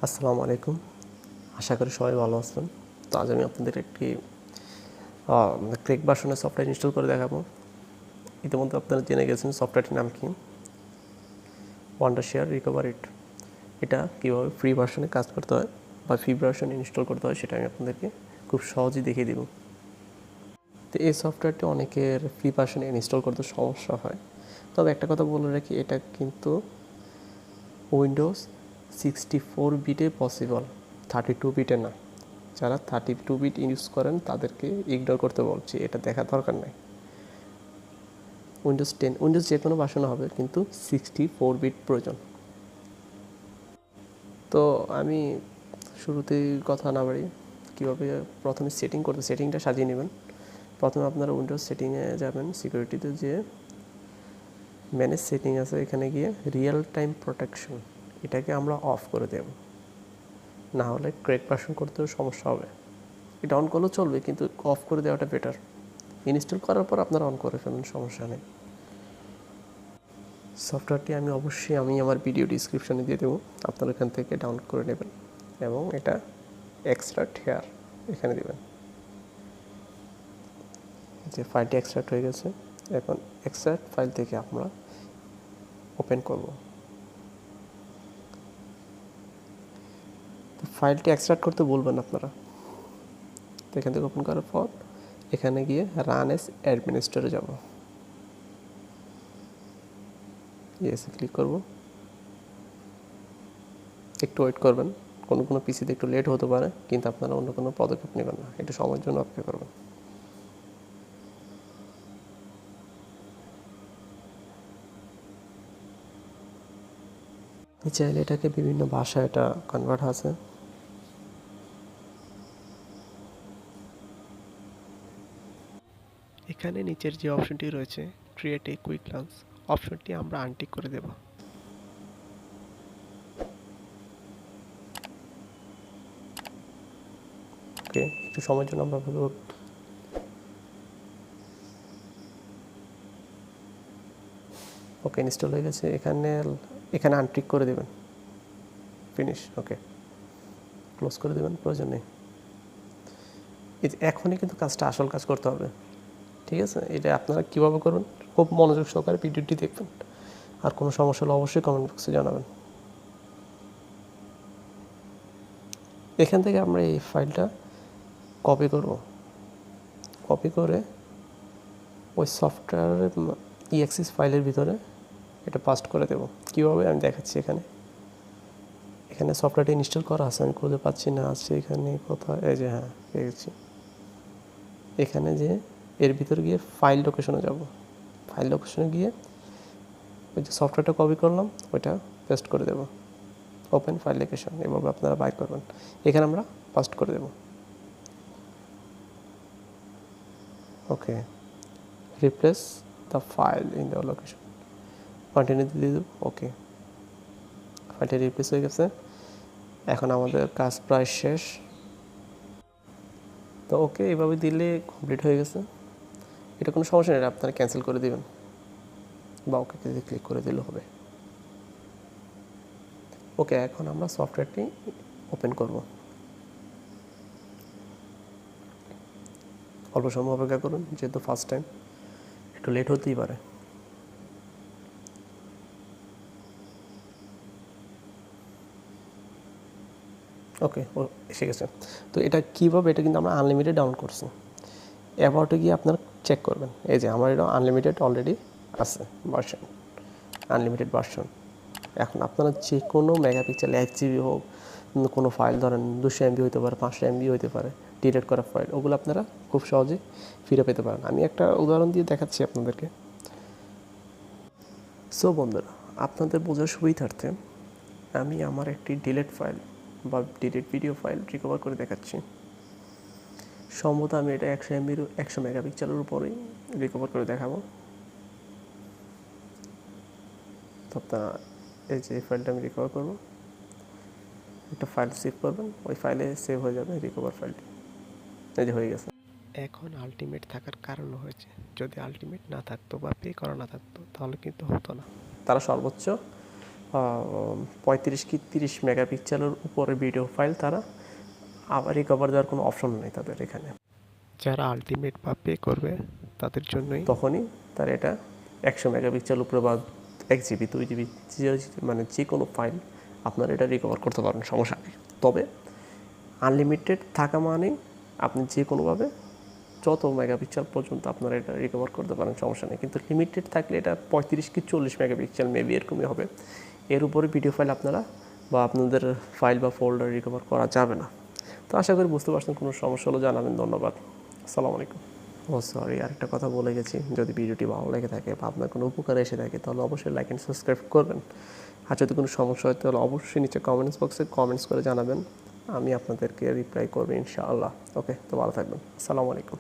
আসসালামু আলাইকুম। আশা করি সবাই ভালো আছেন। তো আজ আমি আপনাদের একটি ক্রেক ভার্সনের সফটওয়্যার ইনস্টল করে দেখাবো। ইতিমধ্যে আপনারা জেনে গেছেন সফটওয়্যারটির নাম কি, ওয়ান্ডারশেয়ার রিকভার ইট। এটা কীভাবে ফ্রি ভার্সনে কাজ করতে হয় বা ফ্রি ভার্সন ইনস্টল করতে হয় সেটা আমি আপনাদেরকে খুব সহজেই দেখিয়ে দেব। তো এই সফটওয়্যারটি অনেকের ফ্রি ভার্সনে ইনস্টল করতে সমস্যা হয়। তবে একটা কথা বলে রাখি, এটা কিন্তু উইন্ডোজ 64 বিটে পসিবল, 32 বিটে না। যারা 32 বিট ইউজ করেন তাদেরকে ইগনোর করতে বলছি, এটা দেখার দরকার নাই। উইন্ডোজ 10 উইন্ডোজ যে কোনো ভার্সনে হবে, কিন্তু 64 বিট প্রয়োজন। তো আমি শুরুতেই কথা না বাড়ি, কীভাবে প্রথমে সেটিংটা সাজিয়ে নেবেন। প্রথমে আপনারা উইন্ডোজ সেটিংয়ে যাবেন, সিকিউরিটিতে যেয়ে ম্যানেজ সেটিং আছে, এখানে গিয়ে রিয়েল টাইম প্রোটেকশন এটাকে আমরা অফ করে দেব, না হলে ক্রেক ভার্সন করতেও সমস্যা হবে। এটা অন করলেও চলবে, কিন্তু অফ করে দেওয়াটা বেটার। ইনস্টল করার পর আপনারা অন করে ফেলুন, সমস্যা নেই। সফটওয়্যারটি আমি আমার ভিডিও ডিসক্রিপশনে দিয়ে দেবো, আপনারা এখান থেকে ডাউনলোড করে নেবেন এবং এটা এক্সট্রাক্ট হেয়ার এখানে দেবেন। যে ফাইলটি এক্সট্রাক্ট হয়ে গেছে, এখন এক্সট্রাক্ট ফাইল থেকে আমরা ওপেন করব। তো ফাইলটি এক্সট্রাক্ট করতে বলবেন আপনারা। তো এখান থেকে ওপেন করার পর এখানে গিয়ে রান এস অ্যাডমিনিস্ট্রেটরে যাব, ইয়েসে ক্লিক করব। একটু ওয়েট করবেন, কোনো পিসিতে একটু লেট হতে পারে, কিন্তু আপনারা অন্য কোনো পদক্ষেপ নেবেন না, একটু সময়ের জন্য অপেক্ষা করবেন। চাইলে এটাকে বিভিন্ন ভাষায় এটা কনভার্ট আছে। এখানে নিচের যে অপশনটি রয়েছে ক্রিয়েট এ কুইক লঞ্চ, অপশনটি আমরা আনটিক করে দেব। ওকে, একটু সময়ের জন্য আমরা ওকে ইনস্টল হয়ে গেছে। এখানে আনটিক করে দেবেন, ফিনিশ। ওকে, ক্লোজ করে দেবেন, প্রয়োজন নেই। এখনই কিন্তু আসল কাজ করতে হবে, ঠিক আছে? এটা আপনারা কীভাবে করবেন, খুব মনোযোগ সহকারে ভিডিওটি দেখবেন। আর কোনো সমস্যা হলে অবশ্যই কমেন্ট বক্সে জানাবেন। এখান থেকে আমরা এই ফাইলটা কপি করে ওই সফটওয়্যারের EXIS ফাইলের ভিতরে এটা পাস্ট করে দেব। কীভাবে আমি দেখাচ্ছি। এখানে সফটওয়্যারটি ইনস্টল করা আছে, আমি খুঁজে পাচ্ছি না, আছে এখানে কোথায়, এই যে হ্যাঁ পেয়ে গেছি। এখানে যে এর ভিতরে গিয়ে ফাইল লোকেশনে যাব, ফাইল লোকেশনে গিয়ে ওই যে সফটওয়্যারটা কপি করলাম ওইটা পেস্ট করে দেব। ওপেন ফাইল লোকেশন, এভাবে আপনারা বাইর করবেন। এখানে আমরা পাস্ট করে দেব। Okay, replace the file in the location, continue দিয়ে দেব। ওকে, ফাইলটা রিপ্লেস হয়ে গেছে। এখন আমাদের কাজ প্রায় শেষ। তো ওকে, এভাবে দিলে কমপ্লিট হয়ে গেছে। এটা কোনো সমস্যা নেই, আপনারা ক্যান্সেল করে দেবেন বা ওকে ক্লিক করে দিলে হবে। ওকে, এখন আমরা সফটওয়্যারটি ওপেন করব। অল্প সময় অপেক্ষা করুন, যেহেতু ফার্স্ট টাইম একটু লেট হতেই পারে। ওকে, ও এসে গেছে। তো এটা কীভাবে, এটা কিন্তু আমরা আনলিমিটেড ডাউনলোড করছি। অ্যাবাউটে গিয়ে আপনারা চেক করবেন, এই যে আমার এটা আনলিমিটেড অলরেডি আছে ভার্সন, আনলিমিটেড ভার্সন। এখন আপনারা যে কোনো মেগাপিক্সেল 1 GB হোক, কোনো ফাইল ধরেন 200 MB হতে পারে, 500 MB হতে পারে, ডিলিট করা ফাইল, ওগুলো আপনারা খুব সহজে ফিরে পেতে পারেন। আমি একটা উদাহরণ দিয়ে দেখাচ্ছি আপনাদেরকে। সো বন্ধুরা, আপনাদের বোঝার সুবিধার্থে আমি আমার একটি ডিলিট ফাইল বা ডিলিট ভিডিও ফাইল রিকভার করে দেখাচ্ছি। সম্ভবত আমি এটা 100 মেগাপিক্সেলের উপরেই রিকভার করে দেখাবো। তো আপনারা এই যে ফাইলটা আমি রিকভার করবো, একটা ফাইল সেভ করবেন, ওই ফাইলে সেভ হয়ে যাবে রিকভার ফাইলটি। এই যে হয়ে গেছে। এখন আলটিমেট থাকার কারণ হয়েছে, যদি আলটিমেট না থাকতো বা পে করা না থাকতো তাহলে কিন্তু হতো না। তারা সর্বোচ্চ 35 কি 30 মেগাপিক্সেলের উপরে ভিডিও ফাইল তারা আবার রিকভার দেওয়ার কোনো অপশন নেই তাদের এখানে। যারা আলটিমেট বা পে করবে তাদের জন্যই তখনই তার এটা 100 মেগাপিক্সেল উপরে বা 1 GB 2 GB মানে যে কোনো ফাইল আপনারা এটা রিকভার করতে পারেন, সমস্যা নেই। তবে আনলিমিটেড থাকা মানেই আপনি যে কোনোভাবে যত মেগাপিক্সেল পর্যন্ত আপনারা এটা রিকভার করতে পারেন, সমস্যা নেই। কিন্তু লিমিটেড থাকলে এটা 35 কি 40 মেগাপিক্সেল মেবি এরকমই হবে। এর উপরে ভিডিও ফাইল আপনারা বা আপনাদের ফাইল বা ফোল্ডার রিকভার করা যাবে না। তো আশা করি বুঝতে পারছেন, কোনো সমস্যা হলে জানাবেন। ধন্যবাদ। আসসালামু আলাইকুম। সরি, আরেকটা কথা বলে গেছি, যদি ভিডিওটি ভালো লেগে থাকে বা আপনার কোনো উপকারে এসে থাকে তাহলে অবশ্যই লাইক অ্যান্ড সাবস্ক্রাইব করবেন। আর যদি কোনো সমস্যা হয় তাহলে অবশ্যই নিচে কমেন্টস বক্সে কমেন্টস করে জানাবেন, আমি আপনাদেরকে রিপ্লাই করবো ইনশাআল্লাহ। ওকে, তো ভালো থাকবেন। আসসালামু আলাইকুম।